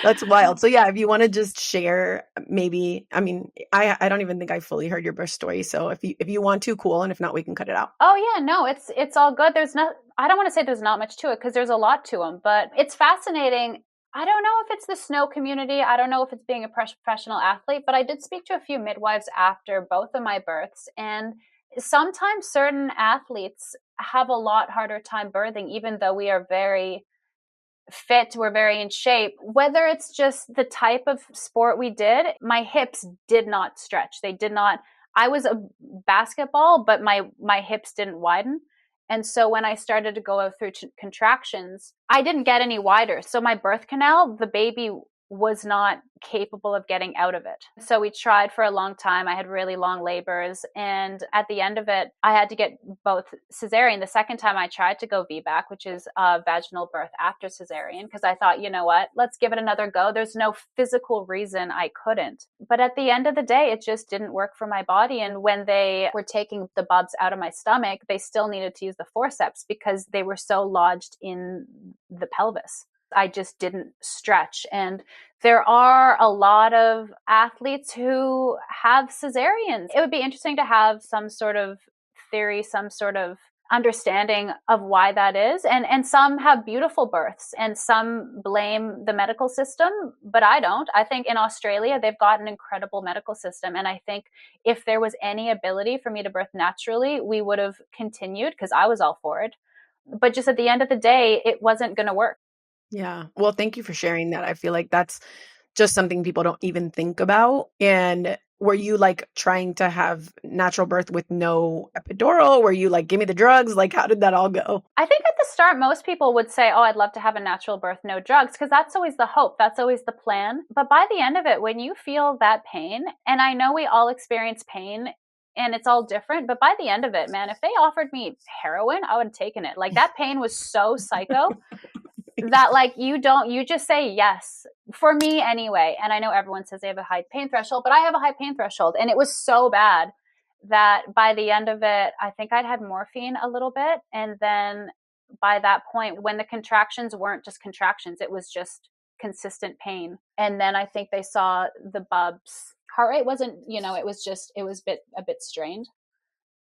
Speaker 1: That's wild. So yeah, if you want to just share, maybe, I mean, I don't even think I fully heard your birth story. So if you want to, cool. And if not, we can cut it out.
Speaker 2: Oh yeah, no, it's all good. There's not, I don't want to say there's not much to it because there's a lot to them, but it's fascinating. I don't know if it's the snow community. I don't know if it's being a professional athlete, but I did speak to a few midwives after both of my births, and sometimes certain athletes have a lot harder time birthing, even though we are very fit, we're very in shape. Whether it's just the type of sport we did, my hips did not stretch. They did not. I was a basketball, but my hips didn't widen. And so when I started to go through contractions, I didn't get any wider. So my birth canal, the baby was not capable of getting out of it. So we tried for a long time. I had really long labors. And at the end of it, I had to get both cesarean. The second time I tried to go VBAC, which is vaginal birth after cesarean, because I thought, you know what, let's give it another go. There's no physical reason I couldn't. But at the end of the day, it just didn't work for my body. And when they were taking the bubs out of my stomach, they still needed to use the forceps because they were so lodged in the pelvis. I just didn't stretch. And there are a lot of athletes who have cesareans. It would be interesting to have some sort of theory, some sort of understanding of why that is. And some have beautiful births and some blame the medical system, but I don't. I think in Australia, they've got an incredible medical system. And I think if there was any ability for me to birth naturally, we would have continued because I was all for it. But just at the end of the day, it wasn't going to work.
Speaker 1: Yeah. Well, thank you for sharing that. I feel like that's just something people don't even think about. And were you like trying to have natural birth with no epidural? Were you like, give me the drugs? Like, how did that all go?
Speaker 2: I think at the start, most people would say, oh, I'd love to have a natural birth, no drugs, because that's always the hope. That's always the plan. But by the end of it, when you feel that pain, and I know we all experience pain and it's all different, but by the end of it, man, if they offered me heroin, I would have taken it. Like that pain was so psycho that like you just say yes, for me anyway. And I know everyone says they have a high pain threshold, but I have a high pain threshold, and it was so bad that by the end of it, I think I'd had morphine a little bit. And then by that point, when the contractions weren't just contractions, it was just consistent pain. And then I think they saw the bubs heart rate wasn't, it was a bit strained.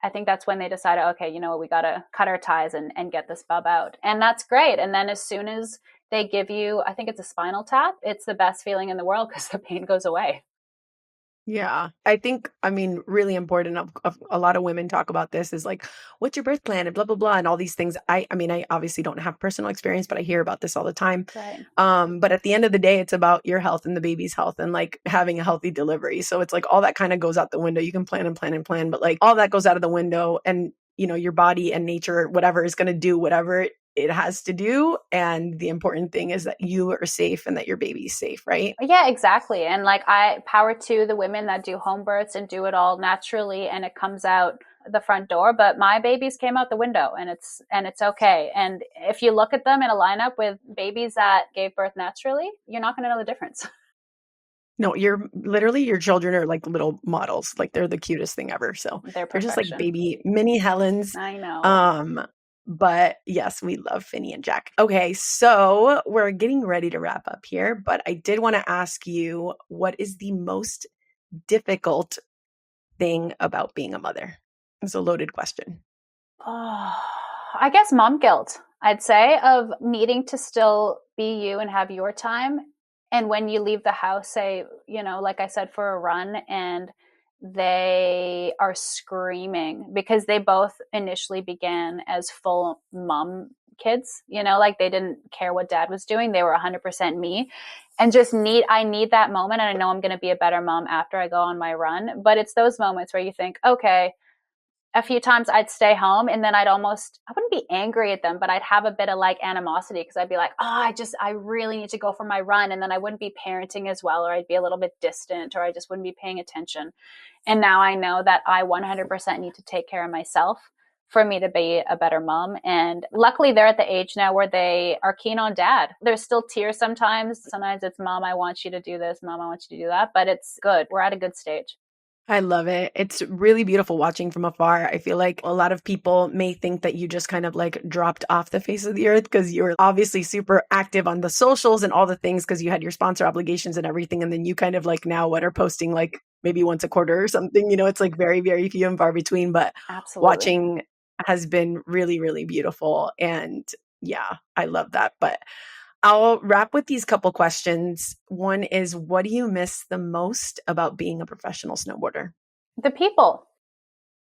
Speaker 2: I think that's when they decided, okay, you know what, we got to cut our ties and get this bub out. And that's great. And then as soon as they give you, I think it's a spinal tap, it's the best feeling in the world because the pain goes away.
Speaker 1: Yeah. I think, I mean, really important of a lot of women talk about this is like, what's your birth plan and blah, blah, blah, and all these things. I mean, I obviously don't have personal experience, but I hear about this all the time.
Speaker 2: Right.
Speaker 1: But at the end of the day, it's about your health and the baby's health and like having a healthy delivery. So it's like all that kind of goes out the window. You can plan and plan and plan, but like all that goes out of the window, and your body and nature, whatever, is going to do whatever it has to do. And the important thing is that you are safe and that your baby's safe, right?
Speaker 2: Yeah, exactly. And like I power to the women that do home births and do it all naturally and it comes out the front door, but my babies came out the window and it's okay. And if you look at them in a lineup with babies that gave birth naturally, you're not going to know the difference.
Speaker 1: No, your children are like little models. Like they're the cutest thing ever. So
Speaker 2: They're
Speaker 1: they're just like
Speaker 2: perfection.
Speaker 1: baby mini Helens.
Speaker 2: I know.
Speaker 1: But yes, we love Finny and Jack. Okay, so we're getting ready to wrap up here, but I did want to ask you, what is the most difficult thing about being a mother? It's a loaded question.
Speaker 2: Oh, I guess mom guilt, I'd say, of needing to still be you and have your time. And when you leave the house, say, like I said, for a run, and they are screaming because they both initially began as full mom kids, like they didn't care what dad was doing. They were 100% me, and I need that moment. And I know I'm going to be a better mom after I go on my run. But it's those moments where you think, okay, a few times I'd stay home and then I wouldn't be angry at them, but I'd have a bit of like animosity because I'd be like, I really need to go for my run. And then I wouldn't be parenting as well, or I'd be a little bit distant, or I just wouldn't be paying attention. And now I know that I 100% need to take care of myself for me to be a better mom. And luckily they're at the age now where they are keen on dad. There's still tears sometimes. Sometimes it's, mom, I want you to do this. Mom, I want you to do that. But it's good. We're at a good stage.
Speaker 1: I love it. It's really beautiful watching from afar. I feel like a lot of people may think that you just kind of like dropped off the face of the earth because you're obviously super active on the socials and all the things because you had your sponsor obligations and everything. And then you kind of like now what are posting like maybe once a quarter or something, it's like very, very few and far between. But
Speaker 2: Absolutely.
Speaker 1: watching has been really, really beautiful. And yeah, I love that. But I'll wrap with these couple questions. One is, what do you miss the most about being a professional snowboarder?
Speaker 2: The people.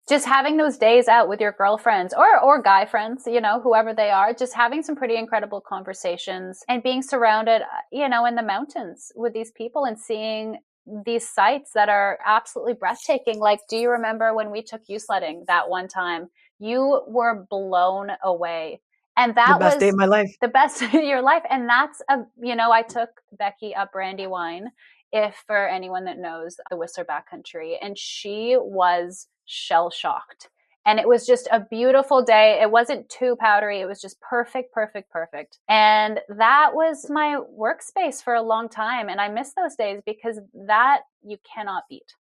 Speaker 2: Just having those days out with your girlfriends or guy friends, whoever they are, just having some pretty incredible conversations and being surrounded, in the mountains with these people and seeing these sights that are absolutely breathtaking. Like, do you remember when we took you sledding that one time? You were blown away. And
Speaker 1: The
Speaker 2: that
Speaker 1: best day of
Speaker 2: was
Speaker 1: my life.
Speaker 2: the best of your life. And that's I took Becky up Brandywine, if for anyone that knows the Whistler Backcountry, and she was shell shocked. And it was just a beautiful day. It wasn't too powdery. It was just perfect, perfect, perfect. And that was my workspace for a long time. And I miss those days because that you cannot beat.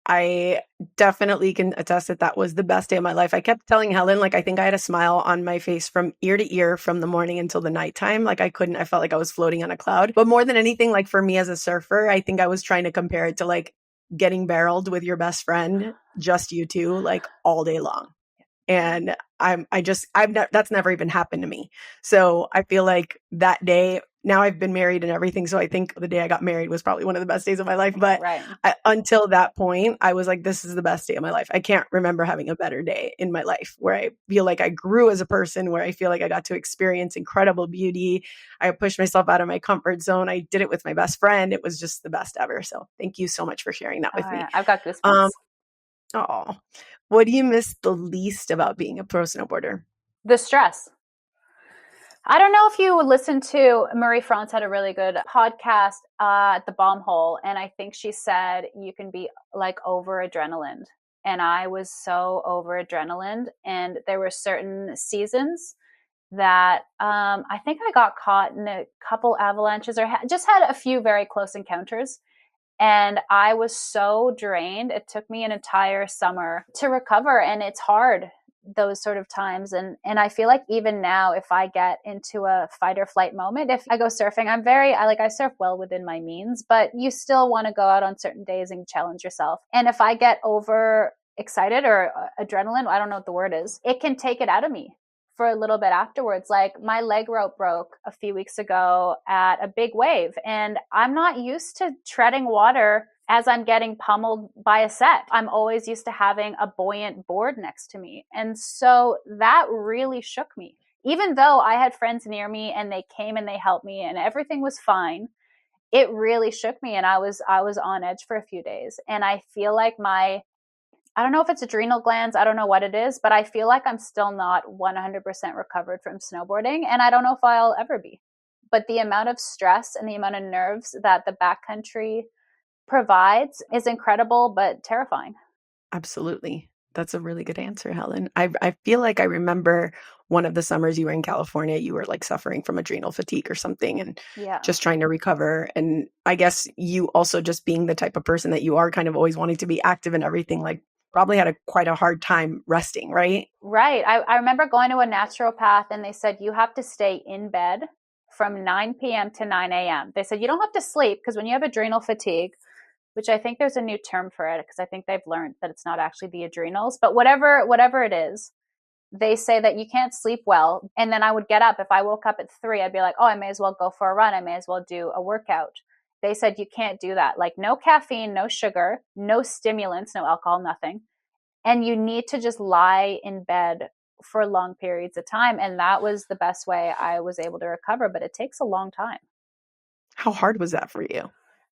Speaker 1: I definitely can attest that that was the best day of my life. I kept telling Helen, like, I think I had a smile on my face from ear to ear from the morning until the nighttime. Like, I felt like I was floating on a cloud. But more than anything, like, for me as a surfer, I think I was trying to compare it to like getting barreled with your best friend, just you two, like all day long. And that's never even happened to me. So I feel like that day, now I've been married and everything. So I think the day I got married was probably one of the best days of my life. But
Speaker 2: Right.
Speaker 1: until that point, I was like, this is the best day of my life. I can't remember having a better day in my life where I feel like I grew as a person, where I feel like I got to experience incredible beauty. I pushed myself out of my comfort zone. I did it with my best friend. It was just the best ever. So thank you so much for sharing that with me.
Speaker 2: Yeah. I've got goosebumps.
Speaker 1: Oh, what do you miss the least about being a pro snowboarder?
Speaker 2: The stress. I don't know if you listened to Marie France had a really good podcast at the Bomb Hole, and I think she said you can be like over adrenaline. And I was so over adrenaline, and there were certain seasons that I think I got caught in a couple avalanches or just had a few very close encounters. And I was so drained. It took me an entire summer to recover. And it's hard those sort of times. And I feel like even now, if I get into a fight or flight moment, if I go surfing, I surf well within my means, but you still want to go out on certain days and challenge yourself. And if I get over excited or adrenaline, I don't know what the word is, it can take it out of me for a little bit afterwards. Like my leg rope broke a few weeks ago at a big wave, and I'm not used to treading water as I'm getting pummeled by a set. I'm always used to having a buoyant board next to me. And so that really shook me. Even though I had friends near me and they came and they helped me and everything was fine, it really shook me, and I was on edge for a few days. And I feel like I don't know if it's adrenal glands. I don't know what it is, but I feel like I'm still not 100% recovered from snowboarding. And I don't know if I'll ever be. But the amount of stress and the amount of nerves that the backcountry provides is incredible, but terrifying.
Speaker 1: Absolutely. That's a really good answer, Helen. I feel like I remember one of the summers you were in California, you were like suffering from adrenal fatigue or something and
Speaker 2: Yeah.
Speaker 1: just trying to recover. And I guess you also just being the type of person that you are, kind of always wanting to be active and everything, like probably had quite a hard time resting, right?
Speaker 2: Right. I remember going to a naturopath and they said, you have to stay in bed from 9 p.m. to 9 a.m. They said, you don't have to sleep because when you have adrenal fatigue, which I think there's a new term for it because I think they've learned that it's not actually the adrenals, but whatever it is, they say that you can't sleep well. And then I would get up. If I woke up at 3, I'd be like, oh, I may as well go for a run. I may as well do a workout. They said you can't do that. Like no caffeine, no sugar, no stimulants, no alcohol, nothing. And you need to just lie in bed for long periods of time. And that was the best way I was able to recover, but it takes a long time.
Speaker 1: How hard was that for you?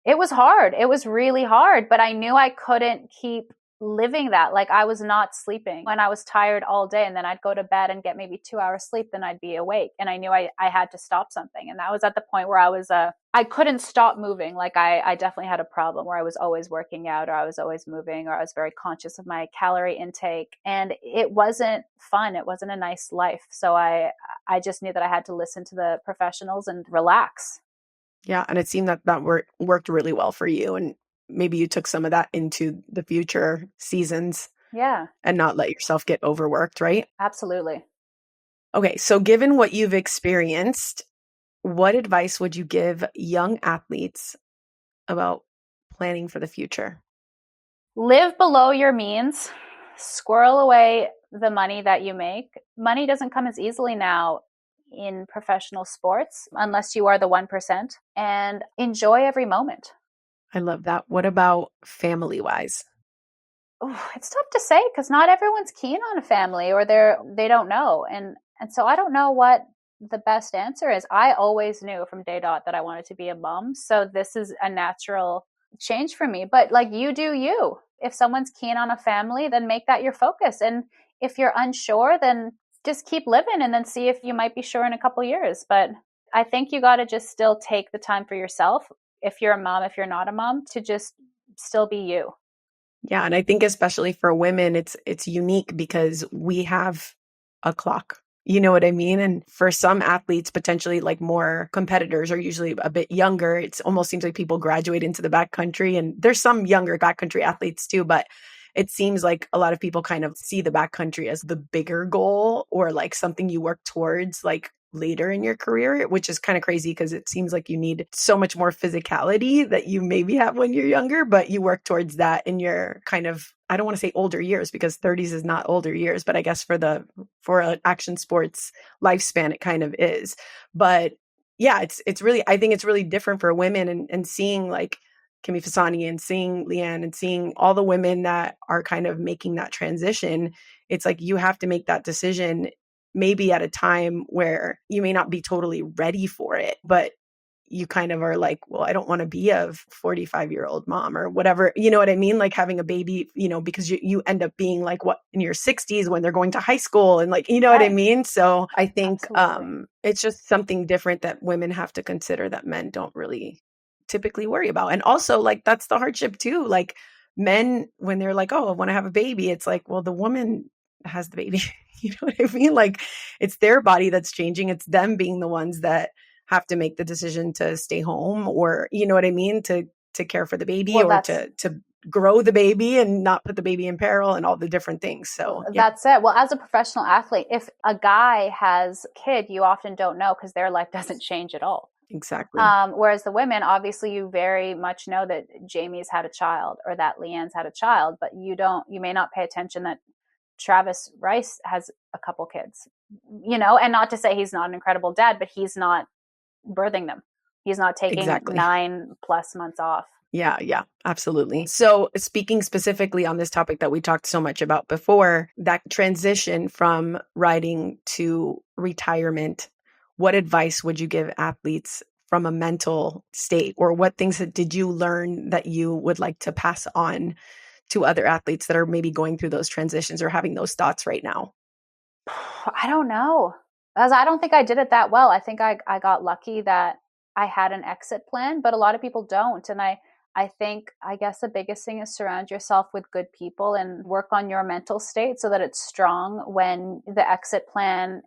Speaker 2: It was hard. It was really hard, but I knew I couldn't keep living that. Like I was not sleeping when I was tired all day, and then I'd go to bed and get maybe 2 hours sleep, then I'd be awake. And I knew I had to stop something. And that was at the point where I couldn't stop moving. Like I definitely had a problem where I was always working out or I was always moving or I was very conscious of my calorie intake. And it wasn't fun. It wasn't a nice life. So I just knew that I had to listen to the professionals and relax.
Speaker 1: Yeah. And it seemed that worked really well for you. And maybe you took some of that into the future seasons.
Speaker 2: Yeah.
Speaker 1: And not let yourself get overworked, right?
Speaker 2: Absolutely.
Speaker 1: Okay, so given what you've experienced, what advice would you give young athletes about planning for the future?
Speaker 2: Live below your means, squirrel away the money that you make. Money doesn't come as easily now in professional sports unless you are the 1%, and enjoy every moment.
Speaker 1: I love that. What about family-wise?
Speaker 2: Oh, it's tough to say because not everyone's keen on a family, or they don't know, and so I don't know what the best answer is. I always knew from day dot that I wanted to be a mom, so this is a natural change for me. But like, you do you. If someone's keen on a family, then make that your focus, and if you're unsure, then just keep living and then see if you might be sure in a couple years. But I think you got to just still take the time for yourself, if you're a mom, if you're not a mom, to just still be you.
Speaker 1: Yeah, and I think especially for women, it's unique because we have a clock. You know what I mean? And for some athletes, potentially like more competitors are usually a bit younger. It almost seems like people graduate into the backcountry, and there's some younger backcountry athletes too, but it seems like a lot of people kind of see the backcountry as the bigger goal or like something you work towards like later in your career, which is kind of crazy because it seems like you need so much more physicality that you maybe have when you're younger, but you work towards that in your kind of, I don't want to say older years because 30s is not older years, but I guess for an action sports lifespan, it kind of is. But yeah, it's really, I think it's really different for women, and seeing like Kimi Fasani and seeing Leanne and seeing all the women that are kind of making that transition. It's like you have to make that decision maybe at a time where you may not be totally ready for it, but you kind of are like, well, I don't want to be a 45-year-old mom or whatever. You know what I mean? Like having a baby, because you end up being like what in your 60s when they're going to high school and like, you know what I mean? So I think it's just something different that women have to consider that men don't really typically worry about. And also like, that's the hardship too. Like men, when they're like, oh, I want to have a baby, it's like, well, the woman has the baby. You know what I mean? Like it's their body that's changing. It's them being the ones that have to make the decision to stay home, or, you know what I mean? To care for the baby,
Speaker 2: well,
Speaker 1: or to grow the baby and not put the baby in peril and all the different things. So yeah.
Speaker 2: That's it. Well, as a professional athlete, if a guy has a kid, you often don't know because their life doesn't change at all.
Speaker 1: Exactly.
Speaker 2: Whereas the women, obviously, you very much know that Jamie's had a child or that Leanne's had a child, but you may not pay attention that Travis Rice has a couple kids, and not to say he's not an incredible dad, but he's not birthing them. He's not taking 9+ months off.
Speaker 1: Yeah, absolutely. So speaking specifically on this topic that we talked so much about before, that transition from riding to retirement, what advice would you give athletes from a mental state, or what things did you learn that you would like to pass on to other athletes that are maybe going through those transitions or having those thoughts right now?
Speaker 2: I don't know. As I don't think I did it that well. I think I got lucky that I had an exit plan, but a lot of people don't. And I guess the biggest thing is surround yourself with good people and work on your mental state so that it's strong when the exit plan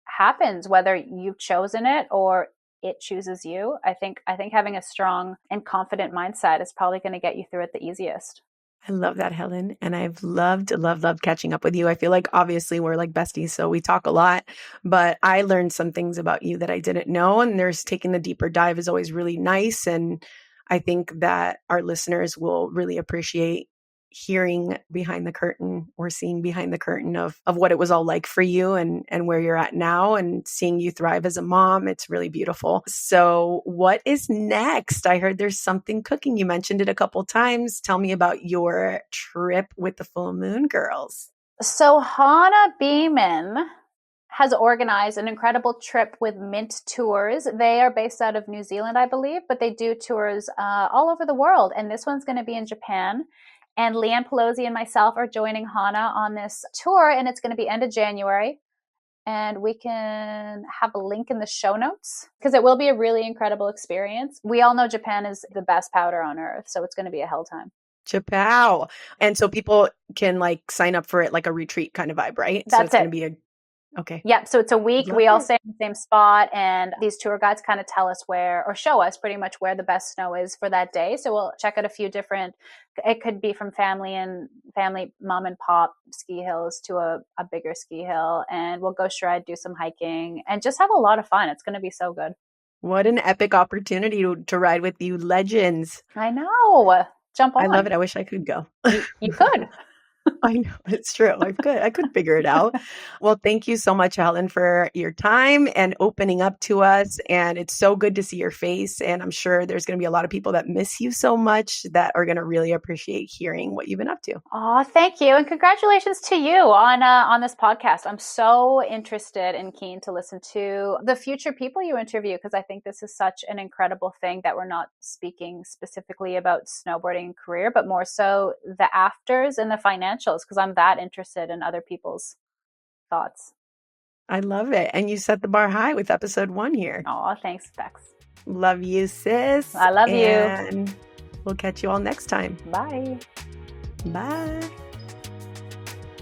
Speaker 2: happens, whether you've chosen it or it chooses you. I think having a strong and confident mindset is probably going to get you through it the easiest.
Speaker 1: I love that, Helen. And I've loved catching up with you. I feel like obviously we're like besties, so we talk a lot, but I learned some things about you that I didn't know. And taking the deeper dive is always really nice. And I think that our listeners will really appreciate hearing behind the curtain, or seeing behind the curtain of what it was all like for you and where you're at now, and seeing you thrive as a mom. It's really beautiful. So what is next? I heard there's something cooking. You mentioned it a couple times. Tell me about your trip with the Full Moon Girls.
Speaker 2: So Hannah Beeman has organized an incredible trip with Mint Tours. They are based out of New Zealand, I believe, but they do tours all over the world. And this one's going to be in Japan. And Leanne Pelosi and myself are joining Hannah on this tour, and it's going to be end of January. And we can have a link in the show notes because it will be a really incredible experience. We all know Japan is the best powder on earth, so it's going to be a hell time.
Speaker 1: Japan. And so people can like sign up for it like a retreat kind of vibe, right?
Speaker 2: That's
Speaker 1: so it's going to be Okay.
Speaker 2: Yep. So it's a week.
Speaker 1: Love
Speaker 2: We all
Speaker 1: it.
Speaker 2: stay in the same spot, and these tour guides kind of tell us where, or show us pretty much where the best snow is for that day. So we'll check out a few different, it could be from family mom and pop ski hills to a bigger ski hill. And we'll go shred, do some hiking, and just have a lot of fun. It's going to be so good.
Speaker 1: What an epic opportunity to ride with you legends.
Speaker 2: I know. Jump on.
Speaker 1: I love it. I wish I could go.
Speaker 2: You could.
Speaker 1: I know, it's true. I could figure it out. Well, thank you so much, Helen, for your time and opening up to us. And it's so good to see your face. And I'm sure there's going to be a lot of people that miss you so much that are going to really appreciate hearing what you've been up to.
Speaker 2: Oh, thank you. And congratulations to you on this podcast. I'm so interested and keen to listen to the future people you interview, because I think this is such an incredible thing that we're not speaking specifically about snowboarding career, but more so the afters and the financials, because I'm that interested in other people's thoughts.
Speaker 1: I love it. And you set the bar high with episode 1 here.
Speaker 2: Oh, thanks, Bex.
Speaker 1: Love you, sis.
Speaker 2: I love you.
Speaker 1: And we'll catch you all next time.
Speaker 2: Bye.
Speaker 1: Bye.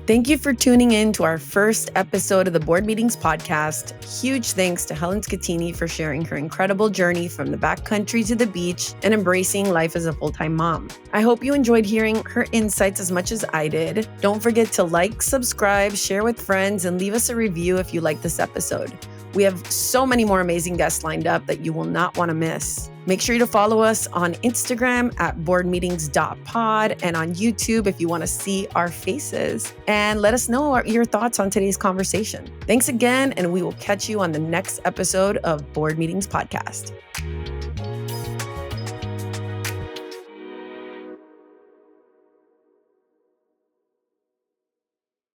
Speaker 1: Thank you for tuning in to our first episode of the Board Meetings podcast. Huge thanks to Helen Schettini for sharing her incredible journey from the backcountry to the beach and embracing life as a full-time mom. I hope you enjoyed hearing her insights as much as I did. Don't forget to like, subscribe, share with friends, and leave us a review if you like this episode. We have so many more amazing guests lined up that you will not want to miss. Make sure to follow us on Instagram at boardmeetings.pod and on YouTube if you want to see our faces. And let us know your thoughts on today's conversation. Thanks again, and we will catch you on the next episode of Board Meetings Podcast.